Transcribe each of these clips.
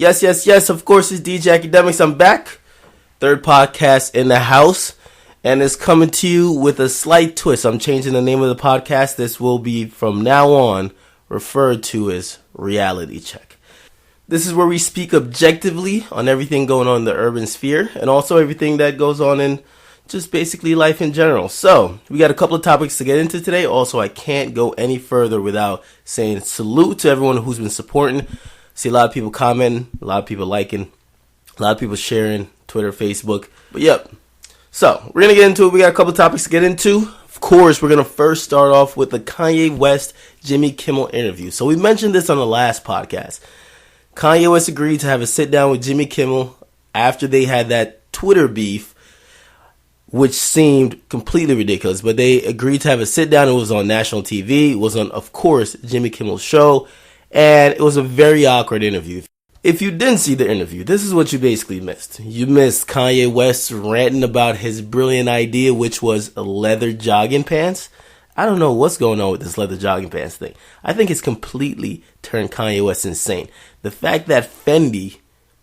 Yes, of course, it's DJ Akademiks. I'm back. Third podcast in the house. And it's coming to you with a slight twist. I'm changing the name of the podcast. This will be, from now on, referred to as Reality Check. This is where we speak objectively on everything going on in the urban sphere. And also everything that goes on in just basically life in general. So, we got a couple of topics to get into today. Also, I can't go any further without saying salute to everyone who's been supporting. See a lot of people commenting, a lot of people liking, a lot of people sharing, Twitter, Facebook. But yep. So, we're going to get into it. We got a couple topics to get into. Of course, we're going to first start off with the Kanye West, Jimmy Kimmel interview. So, we mentioned this on the last podcast. Kanye West agreed to have a sit down with Jimmy Kimmel after they had that Twitter beef, which seemed completely ridiculous. But they agreed to have a sit down. It was on national TV. It was on, of course, Jimmy Kimmel's show. And it was a very awkward interview. If you didn't see the interview, this is what you basically missed. You missed Kanye West ranting about his brilliant idea, which was leather jogging pants. I don't know what's going on with this leather jogging pants thing. I think it's completely turned Kanye West insane. The fact that Fendi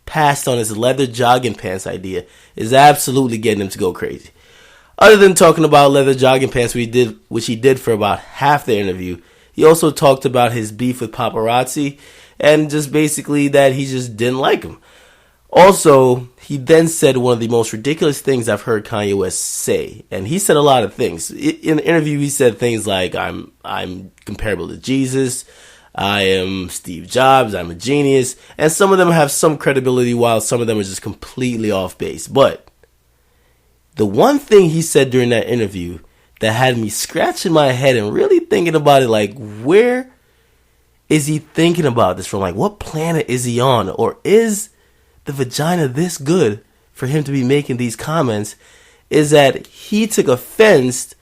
passed on his leather jogging pants idea is absolutely getting him to go crazy. Other than talking about leather jogging pants, which he did for about half the interview, he also talked about his beef with paparazzi and just basically that he just didn't like him. Also, he then said one of the most ridiculous things I've heard Kanye West say. And he said a lot of things. In the interview, he said things like, I'm comparable to Jesus. I am Steve Jobs. I'm a genius. And some of them have some credibility while some of them are just completely off base. But the one thing he said during that interview that had me scratching my head and really thinking about it, like, where is he thinking about this from? Like, what planet is he on? Or is the vagina this good for him to be making these comments? Is that he took offense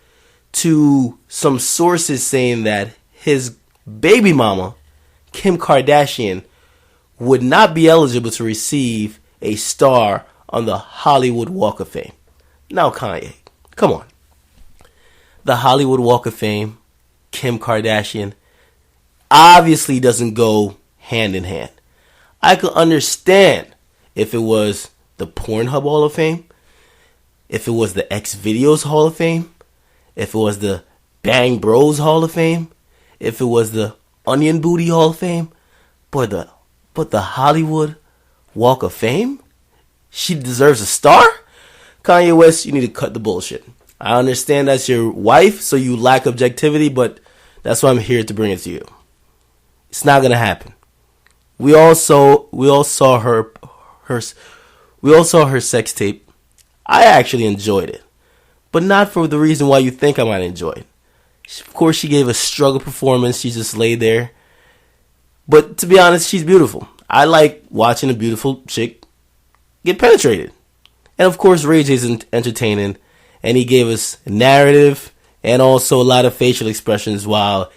to some sources saying that his baby mama, Kim Kardashian, would not be eligible to receive a star on the Hollywood Walk of Fame. Now, Kanye, come on. The Hollywood Walk of Fame, Kim Kardashian, obviously doesn't go hand in hand. I could understand if it was the Pornhub Hall of Fame, if it was the X Videos Hall of Fame, if it was the Bang Bros Hall of Fame, if it was the Onion Booty Hall of Fame, but the Hollywood Walk of Fame? She deserves a star? Kanye West, you need to cut the bullshit. I understand that's your wife, so you lack objectivity, but that's why I'm here to bring it to you. It's not gonna happen. We all saw her sex tape. I actually enjoyed it, but not for the reason why you think I might enjoy it. Of course, she gave a struggle performance. She just laid there. But to be honest, she's beautiful. I like watching a beautiful chick get penetrated. And of course, Ray J's entertaining. And he gave us narrative and also a lot of facial expressions while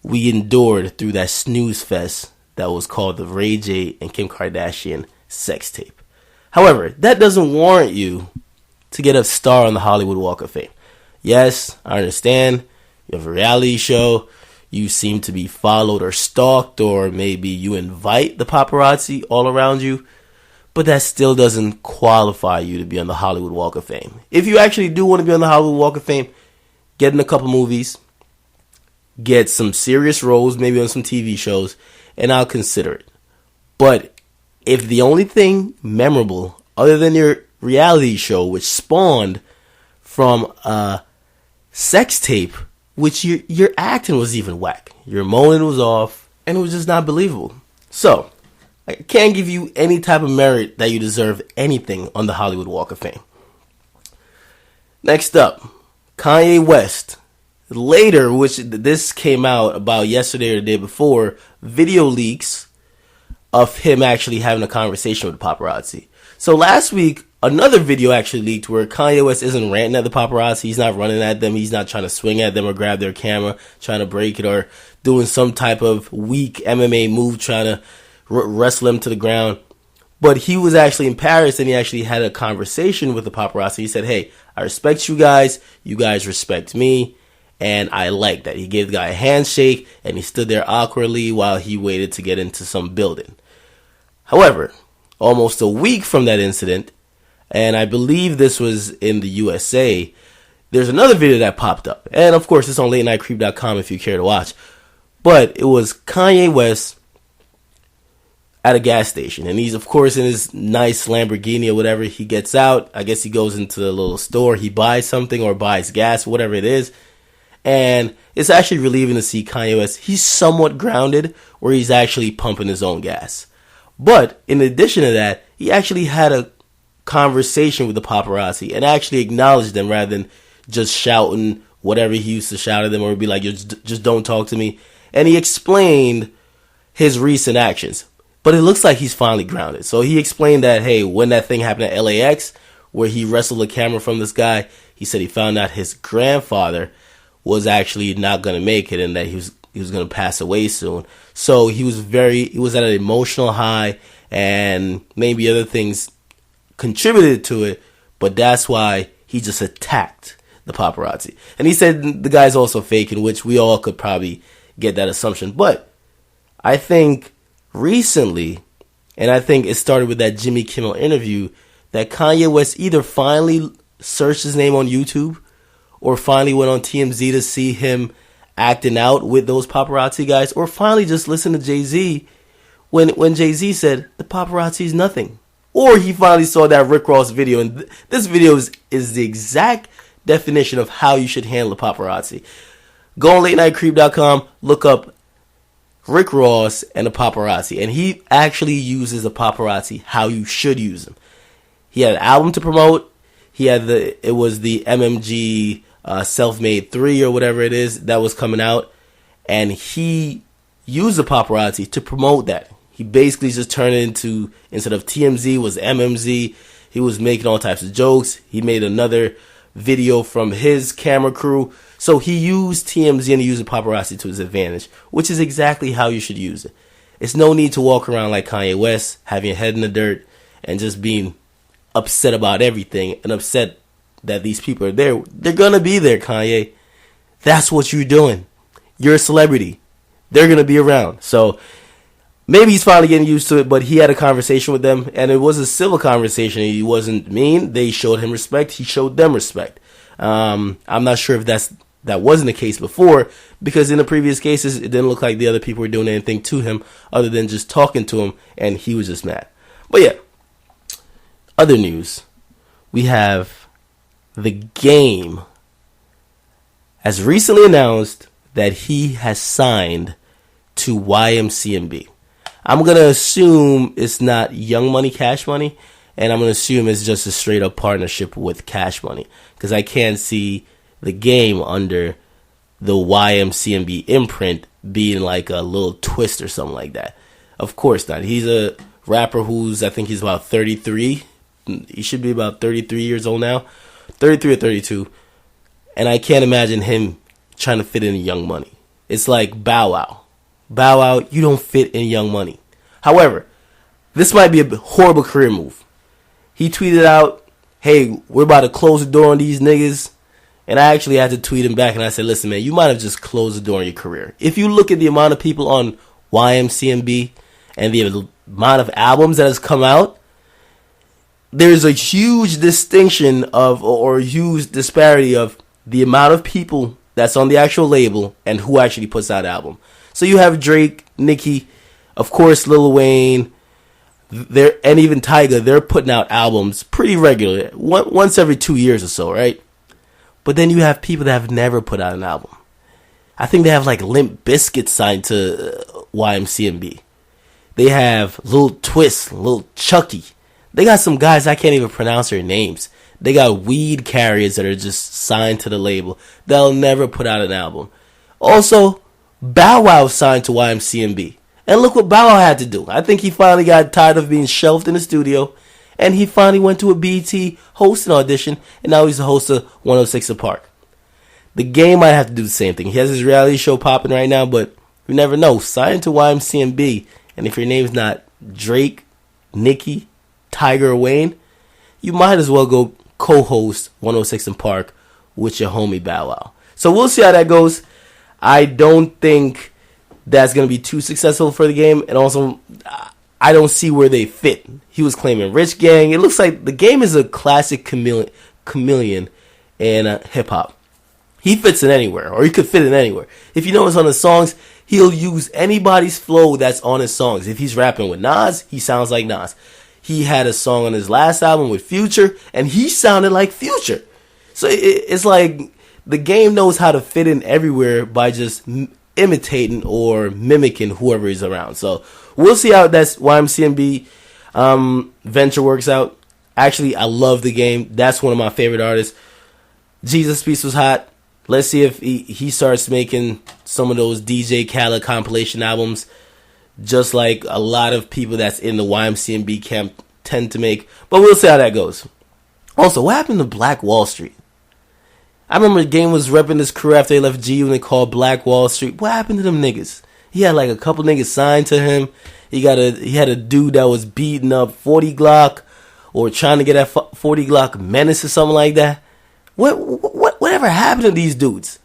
we endured through that snooze fest that was called the Ray J and Kim Kardashian sex tape. However, that doesn't warrant you to get a star on the Hollywood Walk of Fame. Yes, I understand. You have a reality show. You seem to be followed or stalked, or maybe you invite the paparazzi all around you. But that still doesn't qualify you to be on the Hollywood Walk of Fame. If you actually do want to be on the Hollywood Walk of Fame, get in a couple movies, get some serious roles, maybe on some TV shows, and I'll consider it. But if the only thing memorable, other than your reality show, which spawned from a sex tape, which your acting was even whack, your moaning was off, and it was just not believable. So, I can't give you any type of merit that you deserve anything on the Hollywood Walk of Fame. Next up, Kanye West. Later, which this came out about yesterday or the day before, video leaks of him actually having a conversation with the paparazzi. So last week, another video actually leaked where Kanye West isn't ranting at the paparazzi. He's not running at them. He's not trying to swing at them or grab their camera, trying to break it, or doing some type of weak MMA move, trying to wrestle him to the ground. But he was actually in Paris and he actually had a conversation with the paparazzi. He said, hey, I respect you guys respect me, and I like that. He gave the guy a handshake and he stood there awkwardly while he waited to get into some building. However, almost a week from that incident, and I believe this was in the USA, there's another video that popped up. And of course, it's on latenightcreep.com if you care to watch. But it was Kanye West at a gas station. And he's, of course, in his nice Lamborghini or whatever. He gets out. I guess he goes into the little store. He buys something or buys gas, whatever it is. And it's actually relieving to see Kanye West. He's somewhat grounded where he's actually pumping his own gas. But in addition to that, he actually had a conversation with the paparazzi and actually acknowledged them rather than just shouting whatever he used to shout at them or be like, just don't talk to me. And he explained his recent actions. But it looks like he's finally grounded. So he explained that, hey, when that thing happened at LAX, where he wrestled the camera from this guy, he said he found out his grandfather was actually not going to make it and that he was going to pass away soon. So he was at an emotional high, and maybe other things contributed to it, but that's why he just attacked the paparazzi. And he said the guy's also faking, which we all could probably get that assumption. But I think recently, and I think it started with that Jimmy Kimmel interview, that Kanye West either finally searched his name on YouTube or finally went on TMZ to see him acting out with those paparazzi guys, or finally just listened to Jay-Z when Jay-Z said the paparazzi is nothing. Or he finally saw that Rick Ross video, and this video is the exact definition of how you should handle the paparazzi. Go on latenightcreep.com, look up Rick Ross and the paparazzi, and he actually uses the paparazzi how you should use them. He had an album to promote. It was the MMG Self-Made 3 or whatever it is that was coming out, and he used the paparazzi to promote that. He basically just turned it into, instead of TMZ, was MMZ. He was making all types of jokes. He made another video from his camera crew. So he used TMZ and he used the paparazzi to his advantage, which is exactly how you should use it. It's no need to walk around like Kanye West, having your head in the dirt and just being upset about everything and upset that these people are there. They're going to be there, Kanye. That's what you're doing. You're a celebrity. They're going to be around. So maybe he's finally getting used to it, but he had a conversation with them, and it was a civil conversation. He wasn't mean. They showed him respect. He showed them respect. I'm not sure if that wasn't the case before, because in the previous cases, it didn't look like the other people were doing anything to him other than just talking to him, and he was just mad. But yeah, other news. We have The Game has recently announced that he has signed to YMCMB. I'm going to assume it's not Young Money, Cash Money, and I'm going to assume it's just a straight up partnership with Cash Money, because I can't see The Game under the YMCMB imprint being like a little twist or something like that. Of course not. He's a rapper I think he's about 33. He should be about 33 years old now, 33 or 32. And I can't imagine him trying to fit in Young Money. It's like Bow Wow. Bow Wow, you don't fit in Young Money. However, this might be a horrible career move. He tweeted out, hey, we're about to close the door on these niggas. And I actually had to tweet him back and I said, listen, man, you might have just closed the door on your career. If you look at the amount of people on YMCMB and the amount of albums that has come out, there's a huge distinction or huge disparity of the amount of people that's on the actual label and who actually puts out album. So you have Drake, Nicki, of course Lil Wayne, and even Tyga. They're putting out albums pretty regularly, once every 2 years or so, right? But then you have people that have never put out an album. I think they have like Limp Bizkit signed to YMCMB. They have Lil Twist, Lil Chucky. They got some guys I can't even pronounce their names. They got weed carriers that are just signed to the label. They'll never put out an album. Also, Bow Wow signed to YMCMB. And look what Bow Wow had to do. I think he finally got tired of being shelved in the studio. And he finally went to a BET hosting audition. And now he's the host of 106 & Park. The Game might have to do the same thing. He has his reality show popping right now. But you never know. Sign to YMCMB. And if your name's not Drake, Nicki, Tyga, or Wayne, you might as well go co-host 106 & Park with your homie Bow Wow. So we'll see how that goes. I don't think that's going to be too successful for The Game. And also, I don't see where they fit. He was claiming Rich Gang. It looks like the game is a classic chameleon in hip hop. He fits in anywhere, or he could fit in anywhere. If you notice on the songs, he'll use anybody's flow that's on his songs. If he's rapping with Nas, he sounds like Nas. He had a song on his last album with Future, and he sounded like Future. So it's like the game knows how to fit in everywhere by just imitating or mimicking whoever is around. So we'll see how that YMCMB venture works out. Actually, I love the game. That's one of my favorite artists. Jesus Piece was hot. Let's see if he starts making some of those DJ Khaled compilation albums, just like a lot of people that's in the YMCMB camp tend to make. But we'll see how that goes. Also, what happened to Black Wall Street? I remember the game was repping his career after they left G-Unit called Black Wall Street. What happened to them niggas? He had like a couple niggas signed to him. He had a dude that was beating up 40 Glock or trying to get that 40 Glock menace or something like that. Whatever happened to these dudes?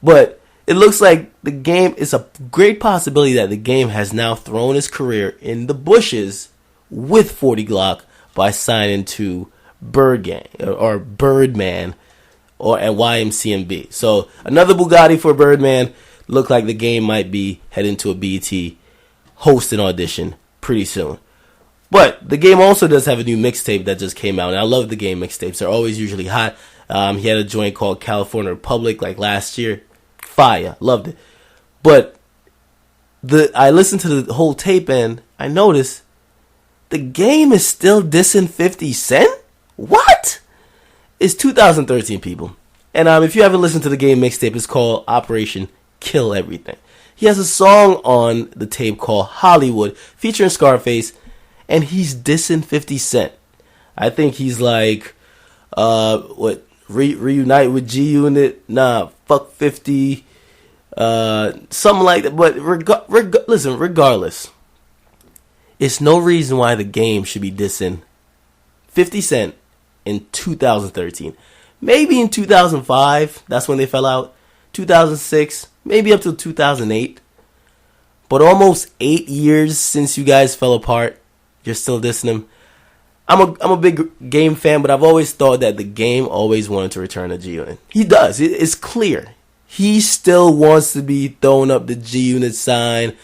But it looks like the game is a great possibility that the game has now thrown his career in the bushes with 40 Glock by signing to Bird Gang or Birdman or at YMCMB. So another Bugatti for Birdman. Look like the game might be heading to a BET hosting audition pretty soon. But the game also does have a new mixtape that just came out, and I love the game mixtapes. They're always usually hot. He had a joint called California Republic like last year. Fire. Loved it. But I listened to the whole tape and I noticed the game is still dissing 50 Cent? What? It's 2013, people. And if you haven't listened to the game mixtape, it's called Operation Kill Everything. He has a song on the tape called Hollywood featuring Scarface, and he's dissing 50 Cent. I think he's like, reunite with G-Unit? Nah, fuck 50. Something like that. But listen, regardless, it's no reason why the game should be dissing 50 Cent in 2013. Maybe in 2005, that's when they fell out. 2006, maybe up to 2008. But almost 8 years since you guys fell apart, you're still dissing him. I'm a big game fan, but I've always thought that the game always wanted to return to G-Unit. He does. It's clear. He still wants to be throwing up the G-Unit sign.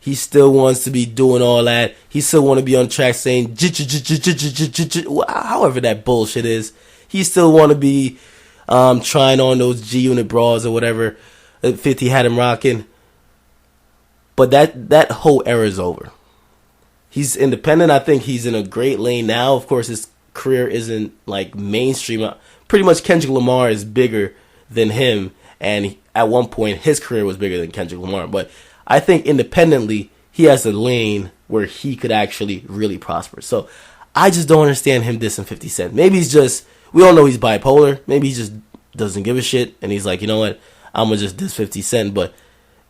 He still wants to be doing all that. He still want to be on track saying, however that bullshit is. He still want to be trying on those G-Unit bras or whatever 50 had him rocking. But that whole era is over. He's independent. I think he's in a great lane now. Of course, his career isn't like mainstream. Pretty much Kendrick Lamar is bigger than him. And at one point, his career was bigger than Kendrick Lamar. But I think independently, he has a lane where he could actually really prosper. So I just don't understand him dissing 50 Cent. Maybe he's just, we all know he's bipolar. Maybe he just doesn't give a shit. And he's like, you know what? I'm going to just diss 50 Cent. But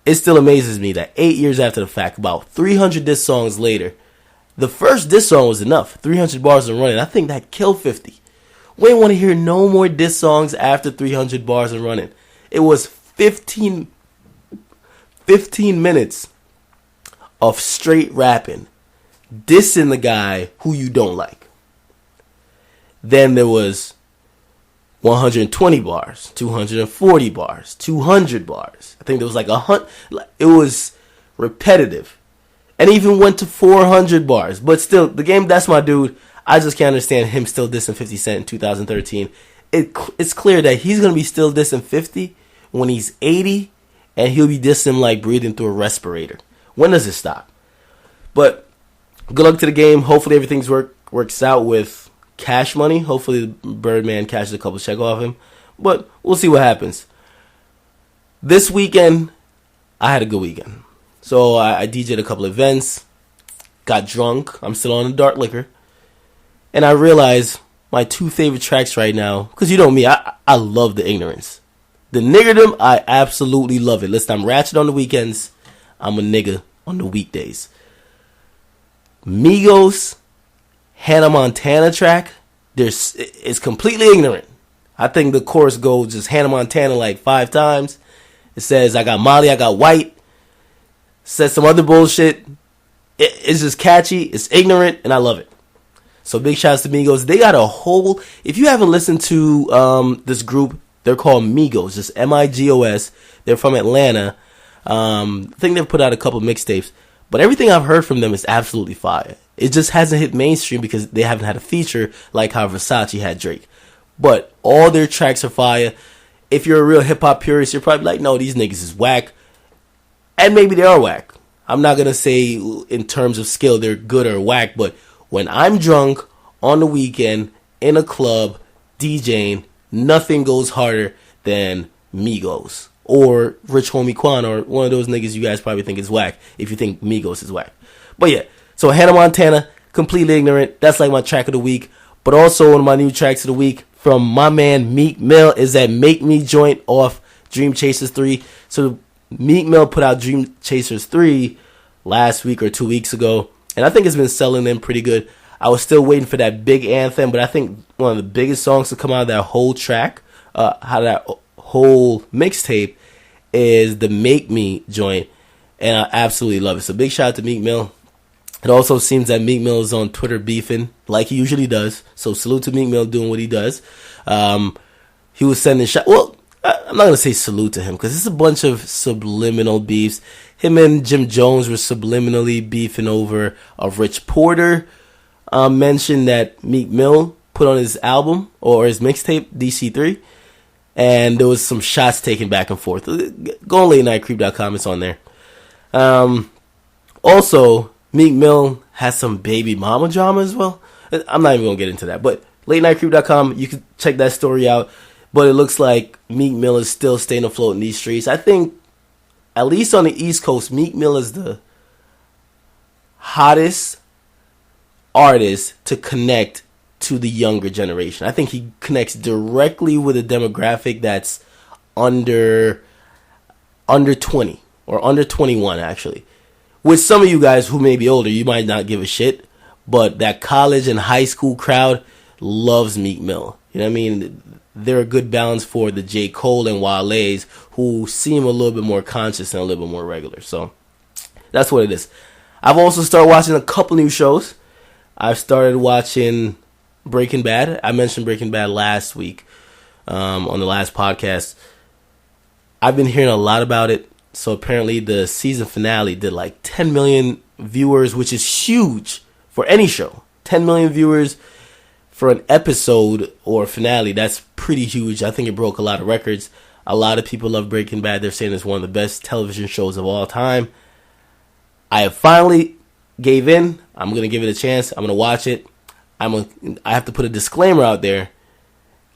it still amazes me that 8 years after the fact, about 300 diss songs later, the first diss song was enough. 300 bars and running. I think that killed 50. We ain't want to hear no more diss songs after 300 bars and running. It was 15 minutes of straight rapping, dissing the guy who you don't like. Then there was 120 bars, 240 bars, 200 bars. I think there was like 100. It was repetitive. And even went to 400 bars. But still, the game, that's my dude. I just can't understand him still dissing 50 Cent in 2013. It's clear that he's going to be still dissing 50 when he's 80. And he'll be dissing him like breathing through a respirator. When does it stop? But good luck to the game. Hopefully everything works out with Cash Money. Hopefully Birdman cashes a couple checks off him. But we'll see what happens. This weekend, I had a good weekend. So I DJ'd a couple events, got drunk. I'm still on the dark liquor. And I realized my two favorite tracks right now, because you know me, I love the ignorance. The niggerdom, I absolutely love it. Listen, I'm ratchet on the weekends. I'm a nigga on the weekdays. Migos, Hannah Montana track, it's completely ignorant. I think the chorus goes just Hannah Montana like 5 times. It says, I got Molly, I got White. Says some other bullshit. It's just catchy, it's ignorant, and I love it. So big shouts to Migos. They got a whole, if you haven't listened to this group, they're called Migos, just Migos. They're from Atlanta. I think they've put out a couple mixtapes, but everything I've heard from them is absolutely fire. It just hasn't hit mainstream because they haven't had a feature like how Versace had Drake. But all their tracks are fire. If you're a real hip-hop purist, you're probably like, no, these niggas is whack. And maybe they are whack. I'm not going to say in terms of skill they're good or whack, but when I'm drunk on the weekend in a club DJing, nothing goes harder than Migos or Rich Homie Quan or one of those niggas you guys probably think is whack if you think Migos is whack. But yeah, so Hannah Montana, Completely Ignorant. That's like my track of the week. But also one of my new tracks of the week from my man Meek Mill is that Make Me joint off Dream Chasers 3. So Meek Mill put out Dream Chasers 3 last week or 2 weeks ago, and I think it's been selling in pretty good. I was still waiting for that big anthem, but I think one of the biggest songs to come out of that whole track, out of that whole mixtape, is the Make Me joint, and I absolutely love it. So big shout out to Meek Mill. It also seems that Meek Mill is on Twitter beefing like he usually does. So salute to Meek Mill doing what he does. He was sending shots. Well, I'm not going to say salute to him because it's a bunch of subliminal beefs. Him and Jim Jones were subliminally beefing over a Rich Porter mention that Meek Mill put on his album or his mixtape, DC3. And there was some shots taken back and forth. Go on latenightcreep.com. It's on there. Also, Meek Mill has some baby mama drama as well. I'm not even going to get into that. But latenightcreep.com, you can check that story out. But it looks like Meek Mill is still staying afloat in these streets. I think, at least on the East Coast, Meek Mill is the hottest artist to connect to the younger generation. I think he connects directly with a demographic that's under 20 or under 21, actually. With some of you guys who may be older, you might not give a shit, but that college and high school crowd loves Meek Mill. You know what I mean? They're a good balance for the J. Cole and Wale's who seem a little bit more conscious and a little bit more regular. So that's what it is. I've also started watching a couple new shows. I've started watching Breaking Bad. I mentioned Breaking Bad last week on the last podcast. I've been hearing a lot about it. So apparently the season finale did like 10 million viewers, which is huge for any show. 10 million viewers for an episode or finale, that's pretty huge. I think it broke a lot of records. A lot of people love Breaking Bad. They're saying it's one of the best television shows of all time. I have finally gave in. I'm going to give it a chance. I'm going to watch it. I have to put a disclaimer out there.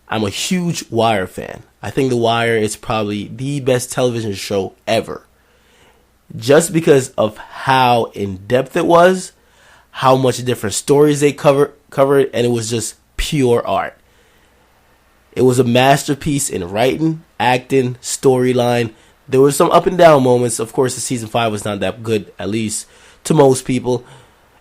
I'm a huge Wire fan. I think The Wire is probably the best television show ever. Just because of how in-depth it was, how much different stories they covered, and it was just pure art. It was a masterpiece in writing, acting, storyline. There were some up and down moments. Of course, the season 5 was not that good, at least to most people.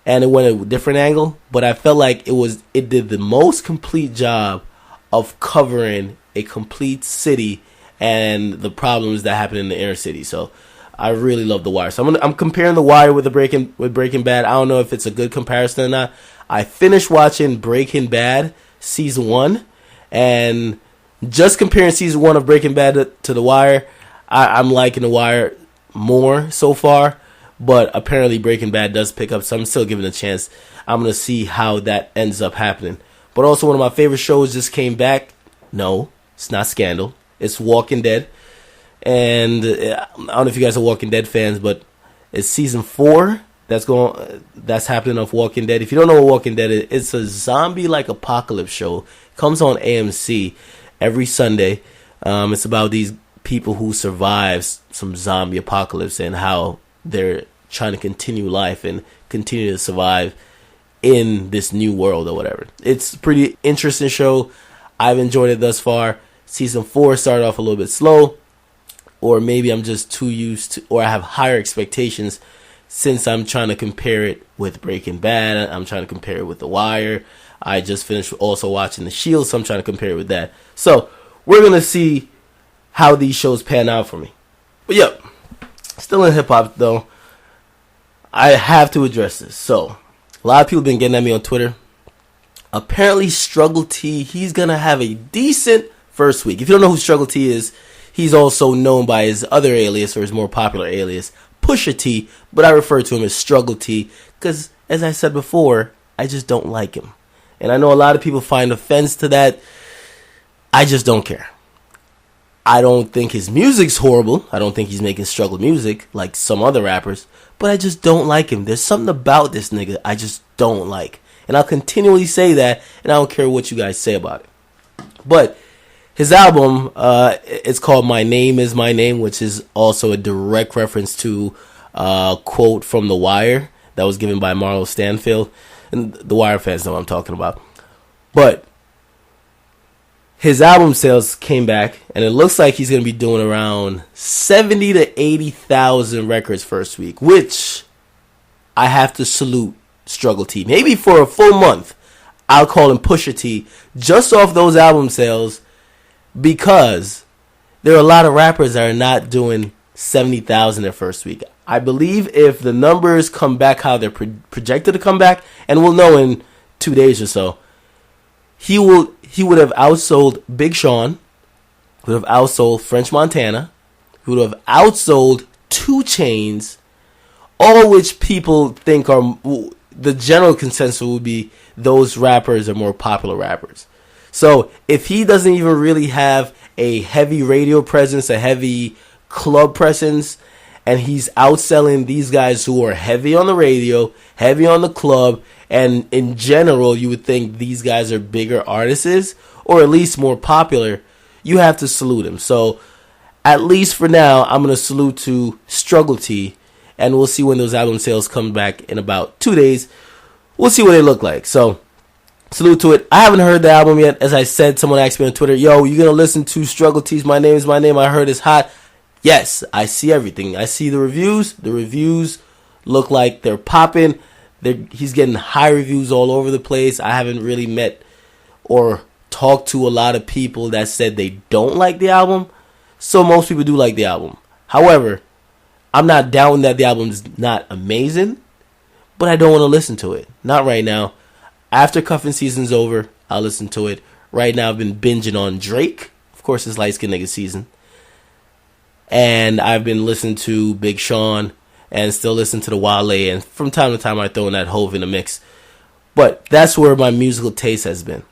And it went a different angle. But I felt like it did the most complete job of covering a complete city and the problems that happen in the inner city. So I really love The Wire. So I'm comparing The Wire with Breaking Bad. I don't know if it's a good comparison or not. I finished watching Breaking Bad season 1, and just comparing season 1 of Breaking Bad to The Wire, I'm liking The Wire more so far. But apparently Breaking Bad does pick up, so I'm still giving it a chance. I'm going to see how that ends up happening. But also one of my favorite shows just came back. No, it's not Scandal. It's Walking Dead. And I don't know if you guys are Walking Dead fans, but it's season 4 that's happening of Walking Dead. If you don't know what Walking Dead is, it's a zombie-like apocalypse show. It comes on AMC every Sunday. It's about these people who survive some zombie apocalypse and how they're trying to continue life and continue to survive in this new world or whatever. It's a pretty interesting show. I've enjoyed it thus far. Season 4 started off a little bit slow, or maybe I'm just too used to, or I have higher expectations since I'm trying to compare it with Breaking Bad. I'm trying to compare it with The Wire. I just finished also watching The Shield, so I'm trying to compare it with that. So we're going to see how these shows pan out for me. But yeah, still in hip-hop though. I have to address this. So, a lot of people have been getting at me on Twitter. Apparently, Struggle T, he's going to have a decent first week. If you don't know who Struggle T is, he's also known by his other alias, or his more popular alias, Pusha T, but I refer to him as Struggle T, because, as I said before, I just don't like him. And I know a lot of people find offense to that. I just don't care. I don't think his music's horrible. I don't think he's making struggle music like some other rappers, but I just don't like him. There's something about this nigga I just don't like. And I'll continually say that, and I don't care what you guys say about it. But his album, it's called My Name Is My Name, which is also a direct reference to a quote from The Wire that was given by Marlo Stanfield. And The Wire fans know what I'm talking about. But his album sales came back, and it looks like he's going to be doing around 70 to 80,000 records first week, which I have to salute Struggle T. Maybe for a full month, I'll call him Pusha T, just off those album sales, because there are a lot of rappers that are not doing 70,000 their first week. I believe if the numbers come back how they're projected to come back, and we'll know in 2 days or so, he would have outsold Big Sean, would have outsold French Montana, he would have outsold 2 Chainz, all which people think are, the general consensus would be those rappers are more popular rappers. So if he doesn't even really have a heavy radio presence, a heavy club presence, and he's outselling these guys who are heavy on the radio, heavy on the club, and in general, you would think these guys are bigger artists, or at least more popular, you have to salute him. So, at least for now, I'm going to salute to Struggle T, and we'll see when those album sales come back in about 2 days. We'll see what they look like. So, salute to it. I haven't heard the album yet. As I said, someone asked me on Twitter, yo, you going to listen to Struggle T's My Name Is My Name? I heard it's hot. Yes, I see everything. I see the reviews. The reviews look like they're popping. He's getting high reviews all over the place. I haven't really met or talked to a lot of people that said they don't like the album. So most people do like the album. However, I'm not down that the album's not amazing, but I don't want to listen to it. Not right now. After cuffing season's over, I'll listen to it. Right now, I've been binging on Drake. Of course, it's light skin nigga season. And I've been listening to Big Sean and still listen to the Wale. And from time to time, I throw in that Hove in the mix. But that's where my musical taste has been.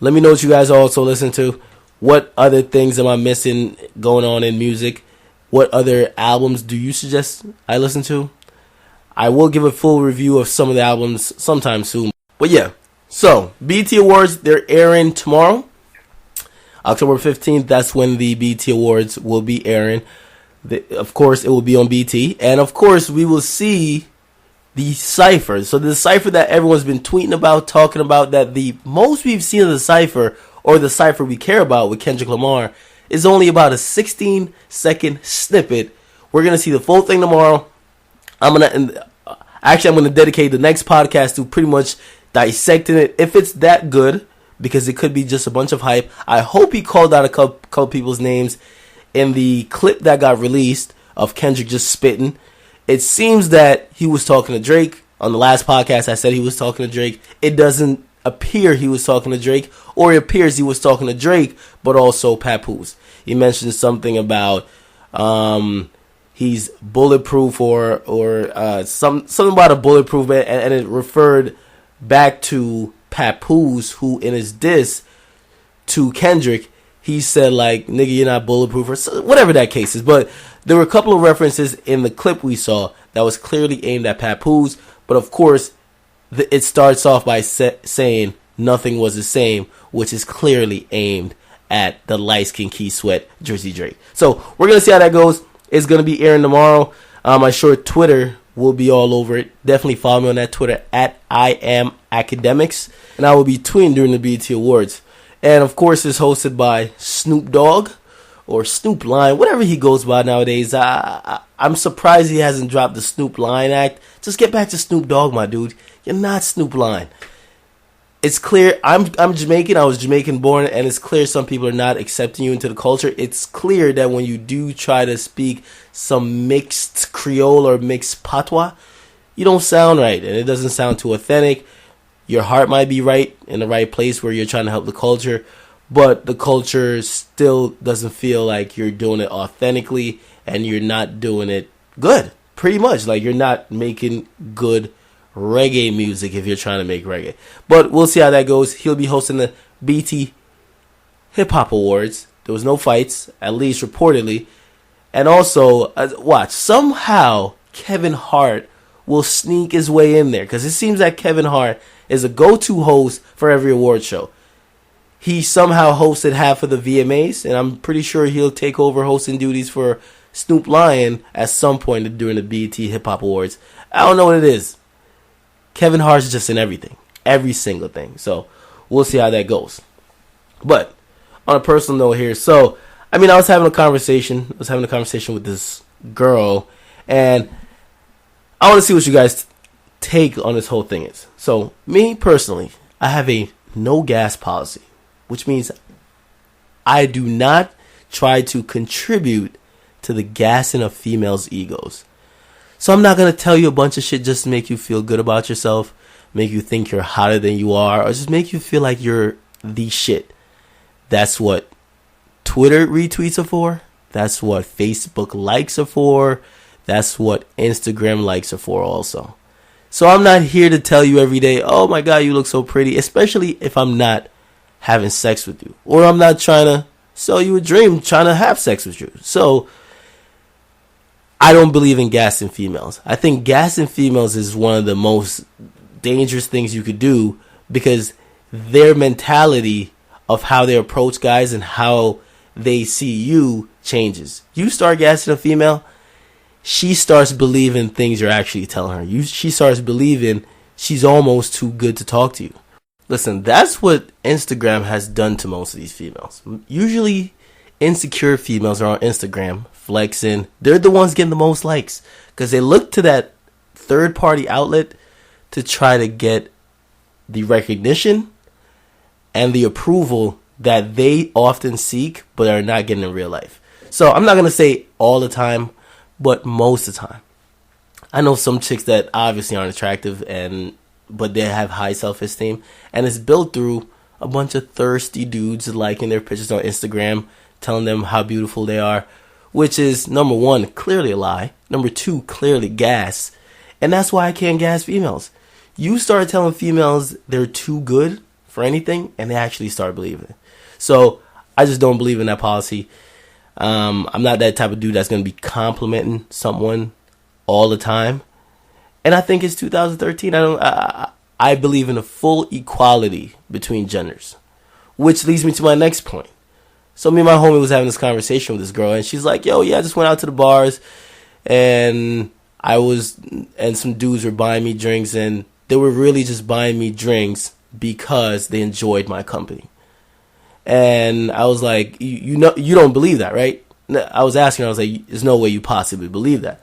Let me know what you guys also listen to. What other things am I missing going on in music? What other albums do you suggest I listen to? I will give a full review of some of the albums sometime soon. But yeah, so BET Awards, they're airing tomorrow. October 15th, that's when the BET Awards will be airing. Of course, it will be on BET. And of course, we will see the Cypher. So the Cypher that everyone's been tweeting about, talking about, that the most we've seen of the Cypher, or the Cypher we care about with Kendrick Lamar, is only about a 16-second snippet. We're going to see the full thing tomorrow. I'm going to dedicate the next podcast to pretty much dissecting it. If it's that good, because it could be just a bunch of hype. I hope he called out a couple people's names in the clip that got released of Kendrick just spitting. It seems that he was talking to Drake. On the last podcast, I said he was talking to Drake. It doesn't appear he was talking to Drake, or it appears he was talking to Drake, but also Papoose. He mentioned something about he's bulletproof, or something about a bulletproof, and it referred back to Papoose, who in his diss to Kendrick, he said like, nigga, you're not bulletproof, or whatever that case is. But there were a couple of references in the clip we saw that was clearly aimed at Papoose. But of course, it starts off by saying nothing was the same, which is clearly aimed at the light-skinned Key Sweat Jersey Drake. So we're going to see how that goes. It's going to be airing tomorrow. I'm sure Twitter will be all over it. Definitely follow me on that Twitter at YMCMB. And I will be tweeting during the BET Awards. And of course, it's hosted by Snoop Dogg, or Snoop Lion, whatever he goes by nowadays. I'm surprised he hasn't dropped the Snoop Lion act. Just get back to Snoop Dogg, my dude. You're not Snoop Lion. it's clear. I'm Jamaican. I was Jamaican born, and it's clear some people are not accepting you into the culture. It's clear that when you do try to speak some mixed Creole or mixed patois, you don't sound right, and it doesn't sound too authentic. Your heart might be right in the right place where you're trying to help the culture, but the culture still doesn't feel like you're doing it authentically, and you're not doing it good. Pretty much, like you're not making good reggae music if you're trying to make reggae. But we'll see how that goes. He'll be hosting the BT Hip Hop Awards. There was no fights, at least reportedly. And also, watch, somehow Kevin Hart will sneak his way in there, because it seems that Kevin Hart is a go-to host for every award show. He somehow hosted half of the VMAs, and I'm pretty sure he'll take over hosting duties for Snoop Lion at some point during the BET Hip Hop Awards. I don't know what it is. Kevin Hart's just in everything. Every single thing. So, we'll see how that goes. But, on a personal note here, I was having a conversation. With this girl, and I want to see what you guys take on this whole thing is. So, me personally, I have a no gas policy, which means I do not try to contribute to the gassing of females' egos. So I'm not going to tell you a bunch of shit just to make you feel good about yourself, make you think you're hotter than you are, or just make you feel like you're the shit. That's what Twitter retweets are for. That's what Facebook likes are for. That's what Instagram likes are for also. So I'm not here to tell you every day, oh my God, you look so pretty, especially if I'm not having sex with you. Or I'm not trying to sell you a dream, trying to have sex with you. So I don't believe in gassing females. I think gassing females is one of the most dangerous things you could do, because their mentality of how they approach guys and how they see you changes. You start gassing a female, she starts believing things you're actually telling her. She starts believing she's almost too good to talk to you. Listen, that's what Instagram has done to most of these females. Usually, insecure females are on Instagram flexing. They're the ones getting the most likes because they look to that third-party outlet to try to get the recognition and the approval that they often seek but are not getting in real life. So I'm not going to say all the time, but most of the time. I know some chicks that obviously aren't attractive, but they have high self-esteem, and it's built through a bunch of thirsty dudes liking their pictures on Instagram, telling them how beautiful they are, which is, number one, clearly a lie. Number two, clearly gas. And that's why I can't gas females. You start telling females they're too good for anything, and they actually start believing it. So I just don't believe in that policy. I'm not that type of dude that's going to be complimenting someone all the time. And I think it's 2013. I believe in a full equality between genders, which leads me to my next point. So me and my homie was having this conversation with this girl, and she's like, yo, yeah, I just went out to the bars, and some dudes were buying me drinks, and they were really just buying me drinks because they enjoyed my company. And I was like, you don't believe that, right? I was asking her, I was like, there's no way you possibly believe that.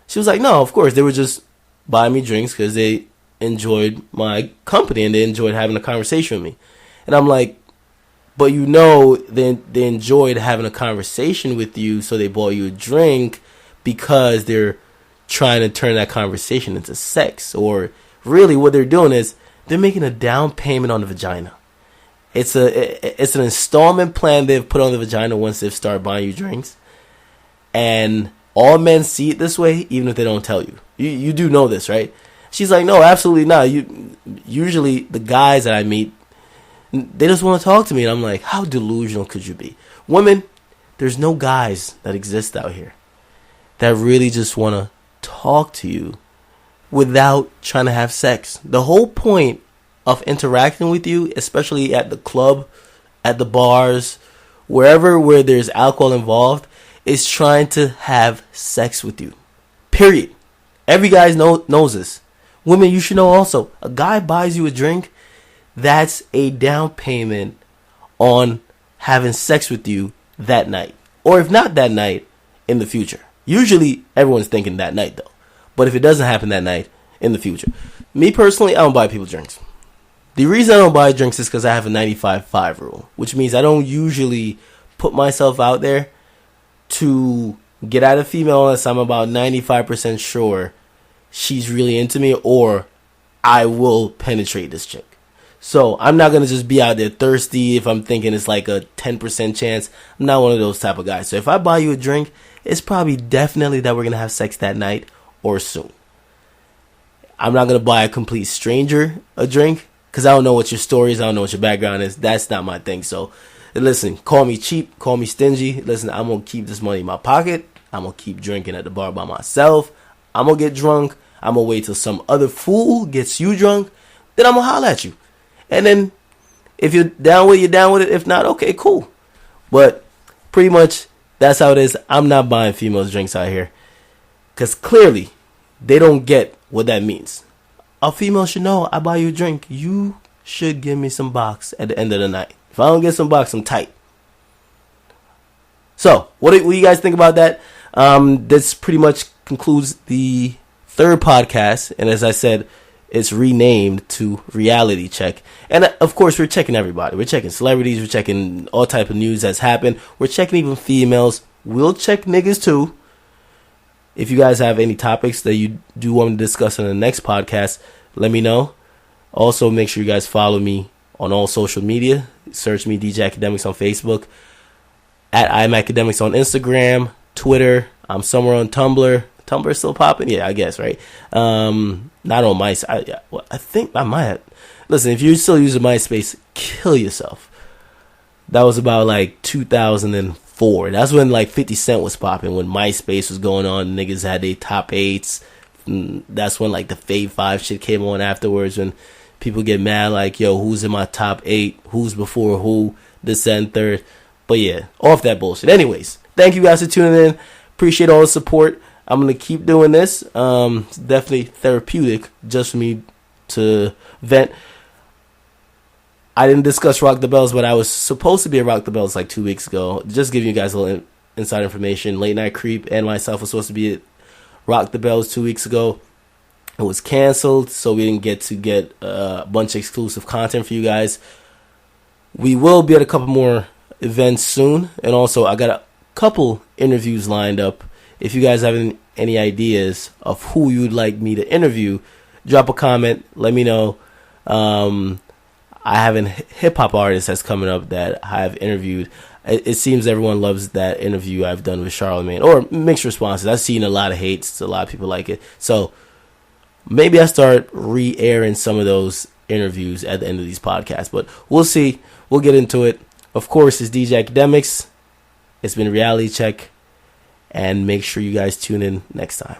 She was like, no, of course, they were just buying me drinks because they enjoyed my company and they enjoyed having a conversation with me. And I'm like, but they enjoyed having a conversation with you, so they bought you a drink because they're trying to turn that conversation into sex. Or really what they're doing is they're making a down payment on the vagina. It's an installment plan they've put on the vagina once they've started buying you drinks. And all men see it this way, even if they don't tell you. You do know this, right? She's like, no, absolutely not. Usually the guys that I meet, they just want to talk to me. And I'm like, how delusional could you be? Women, there's no guys that exist out here that really just want to talk to you without trying to have sex. The whole point of interacting with you, especially at the club, at the bars, wherever where there's alcohol involved, is trying to have sex with you. Period. Every guy knows this. Women, you should know also. A guy buys you a drink, that's a down payment on having sex with you that night. Or if not that night, in the future. Usually, everyone's thinking that night, though. But if it doesn't happen that night, in the future. Me, personally, I don't buy people drinks. The reason I don't buy drinks is because I have a 95-5 rule, which means I don't usually put myself out there to get at a female unless I'm about 95% sure she's really into me or I will penetrate this chick. So I'm not going to just be out there thirsty if I'm thinking it's like a 10% chance. I'm not one of those type of guys. So if I buy you a drink, it's probably definitely that we're going to have sex that night or soon. I'm not going to buy a complete stranger a drink because I don't know what your story is. I don't know what your background is. That's not my thing. So listen, call me cheap, call me stingy. Listen, I'm going to keep this money in my pocket. I'm going to keep drinking at the bar by myself. I'm going to get drunk. I'm going to wait till some other fool gets you drunk. Then I'm going to holler at you. And then if you're down with it, you're down with it. If not, okay, cool. But pretty much that's how it is. I'm not buying females drinks out here. Because clearly they don't get what that means. A female should know I buy you a drink. You should give me some box at the end of the night. If I don't get some box, I'm tight. So what do you guys think about that? This pretty much concludes the third podcast. And as I said, it's renamed to Reality Check. And of course, we're checking everybody. We're checking celebrities. We're checking all type of news that's happened. We're checking even females. We'll check niggas too. If you guys have any topics that you do want to discuss in the next podcast, let me know. Also, make sure you guys follow me on all social media. Search me, DJ Akademiks, on Facebook. At YMCMB on Instagram, Twitter. I'm somewhere on Tumblr. Tumblr still popping? Yeah, I guess, right? Not on MySpace. I think I might have. Listen, if you're still using MySpace, kill yourself. That was about like 2004. That's when like 50 Cent was popping. When MySpace was going on, niggas had their top 8s. That's when like the Fave 5 shit came on afterwards. When people get mad like, yo, who's in my top 8? Who's before who? This and third. But yeah, off that bullshit. Anyways, thank you guys for tuning in. Appreciate all the support. I'm going to keep doing this. It's definitely therapeutic just for me to vent. I didn't discuss Rock the Bells, but I was supposed to be at Rock the Bells like 2 weeks ago. Just giving you guys a little inside information. Late Night Creep and myself was supposed to be at Rock the Bells 2 weeks ago. It was canceled, so we didn't get to get a bunch of exclusive content for you guys. We will be at a couple more events soon. And also, I got a couple interviews lined up. If you guys have any ideas of who you'd like me to interview, drop a comment. Let me know. I have a hip-hop artist that's coming up that I've interviewed. It seems everyone loves that interview I've done with Charlamagne. Or mixed responses. I've seen a lot of hates. A lot of people like it. So maybe I start re-airing some of those interviews at the end of these podcasts. But we'll see. We'll get into it. Of course, it's DJ Akademiks. It's been Reality Check. And make sure you guys tune in next time.